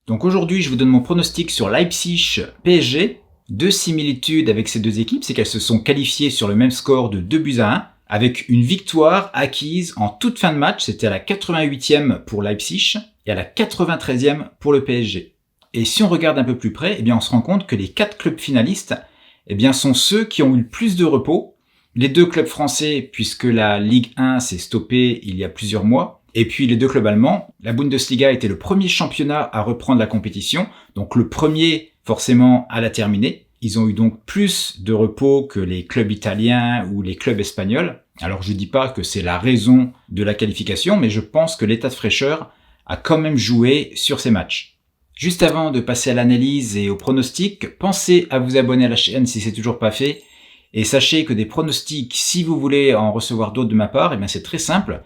Donc aujourd'hui, je vous donne mon pronostic sur Leipzig-PSG. Deux similitudes avec ces deux équipes, c'est qu'elles se sont qualifiées sur le même score de 2-1, avec une victoire acquise en toute fin de match, c'était à la 88e pour Leipzig et à la 93e pour le PSG. Et si on regarde un peu plus près, eh bien on se rend compte que les 4 clubs finalistes eh bien, sont ceux qui ont eu le plus de repos. Les 2 clubs français, puisque la Ligue 1 s'est stoppée il y a plusieurs mois, et puis les 2 clubs allemands. La Bundesliga était le premier championnat à reprendre la compétition, donc le premier forcément à la terminer. Ils ont eu donc plus de repos que les clubs italiens ou les clubs espagnols. Alors je dis pas que c'est la raison de la qualification, mais je pense que l'état de fraîcheur a quand même joué sur ces matchs. Juste avant de passer à l'analyse et au pronostic, pensez à vous abonner à la chaîne si c'est toujours pas fait. Et sachez que des pronostics, si vous voulez en recevoir d'autres de ma part, eh bien c'est très simple.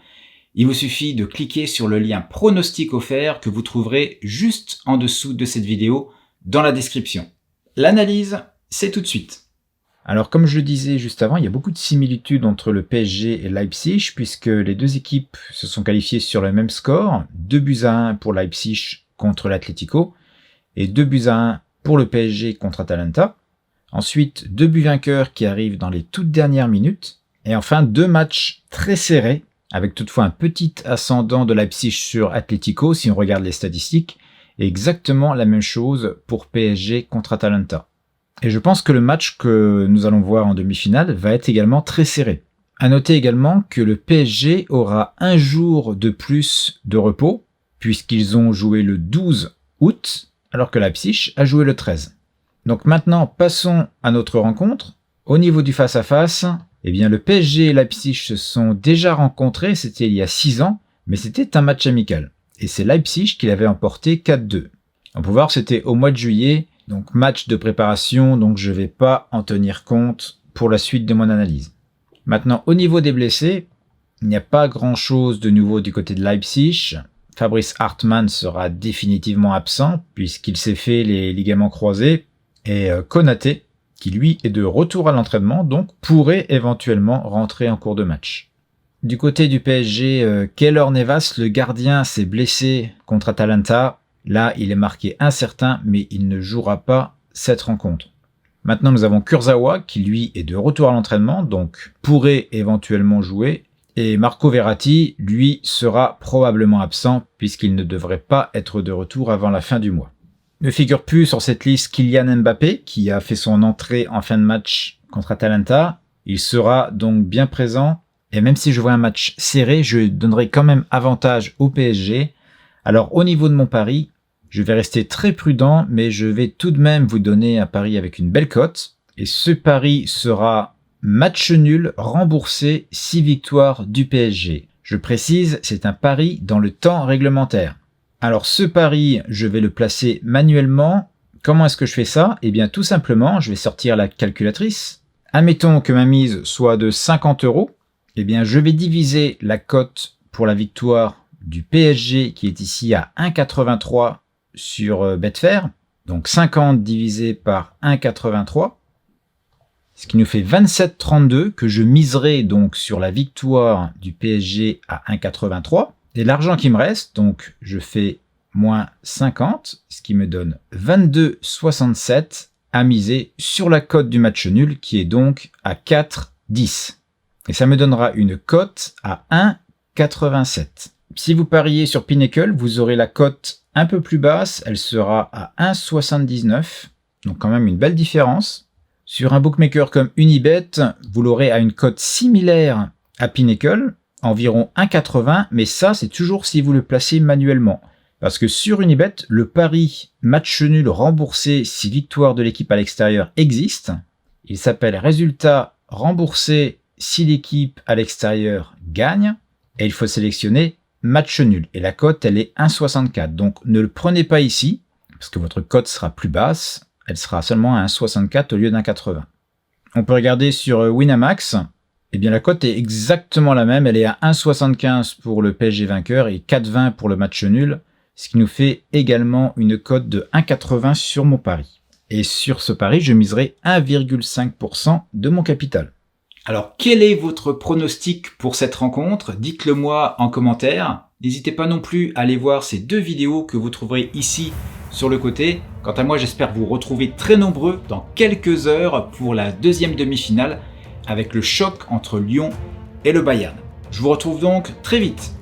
Il vous suffit de cliquer sur le lien pronostic offert que vous trouverez juste en dessous de cette vidéo dans la description. L'analyse, c'est tout de suite. Alors comme je le disais juste avant, il y a beaucoup de similitudes entre le PSG et Leipzig puisque les deux équipes se sont qualifiées sur le même score, 2-1 pour Leipzig contre l'Atlético et 2-1 pour le PSG contre Atalanta. Ensuite, 2 buts vainqueurs qui arrivent dans les toutes dernières minutes. Et enfin, 2 matchs très serrés, avec toutefois un petit ascendant de Leipzig sur Atlético si on regarde les statistiques. Et exactement la même chose pour PSG contre Atalanta. Et je pense que le match que nous allons voir en demi-finale va être également très serré. À noter également que le PSG aura un jour de plus de repos, puisqu'ils ont joué le 12 août, alors que Leipzig a joué le 13. Donc maintenant, passons à notre rencontre. Au niveau du face-à-face, eh bien le PSG et Leipzig se sont déjà rencontrés, c'était il y a 6 ans, mais c'était un match amical. Et c'est Leipzig qui l'avait emporté 4-2. On peut voir, c'était au mois de juillet, donc match de préparation, donc je ne vais pas en tenir compte pour la suite de mon analyse. Maintenant, au niveau des blessés, il n'y a pas grand-chose de nouveau du côté de Leipzig. Fabrice Hartmann sera définitivement absent, puisqu'il s'est fait les ligaments croisés. Et Konaté, qui lui est de retour à l'entraînement, donc pourrait éventuellement rentrer en cours de match. Du côté du PSG, Keylor Navas, le gardien, s'est blessé contre Atalanta. Là, il est marqué incertain, mais il ne jouera pas cette rencontre. Maintenant, nous avons Kurzawa, qui lui est de retour à l'entraînement, donc pourrait éventuellement jouer. Et Marco Verratti, lui, sera probablement absent, puisqu'il ne devrait pas être de retour avant la fin du mois. Ne figure plus sur cette liste Kylian Mbappé, qui a fait son entrée en fin de match contre Atalanta. Il sera donc bien présent. Et même si je vois un match serré, je donnerai quand même avantage au PSG. Alors au niveau de mon pari, je vais rester très prudent, mais je vais tout de même vous donner un pari avec une belle cote. Et ce pari sera match nul remboursé 6 victoires du PSG. Je précise, c'est un pari dans le temps réglementaire. Alors ce pari, je vais le placer manuellement. Comment est-ce que je fais ça? Eh bien tout simplement, je vais sortir la calculatrice. Admettons que ma mise soit de 50 €. Eh bien je vais diviser la cote pour la victoire du PSG qui est ici à 1,83 sur Betfair. Donc 50 divisé par 1,83. Ce qui nous fait 27,32 que je miserai donc sur la victoire du PSG à 1,83. Et l'argent qui me reste, donc je fais moins 50, ce qui me donne 22,67 à miser sur la cote du match nul qui est donc à 4,10. Et ça me donnera une cote à 1,87. Si vous pariez sur Pinnacle, vous aurez la cote un peu plus basse, elle sera à 1,79. Donc quand même une belle différence. Sur un bookmaker comme Unibet, vous l'aurez à une cote similaire à Pinnacle, environ 1,80, mais ça c'est toujours si vous le placez manuellement. Parce que sur Unibet, le pari match nul remboursé si victoire de l'équipe à l'extérieur existe. Il s'appelle résultat remboursé si l'équipe à l'extérieur gagne. Et il faut sélectionner match nul. Et la cote, elle est 1,64. Donc ne le prenez pas ici, parce que votre cote sera plus basse. Elle sera seulement à 1,64 au lieu d'1,80. On peut regarder sur Winamax. Eh bien la cote est exactement la même. Elle est à 1,75 pour le PSG vainqueur et 4,20 pour le match nul. Ce qui nous fait également une cote de 1,80 sur mon pari. Et sur ce pari, je miserai 1,5% de mon capital. Alors, quel est votre pronostic pour cette rencontre? Dites-le moi en commentaire. N'hésitez pas non plus à aller voir ces 2 vidéos que vous trouverez ici sur le côté. Quant à moi, j'espère vous retrouver très nombreux dans quelques heures pour la 2e demi-finale avec le choc entre Lyon et le Bayern. Je vous retrouve donc très vite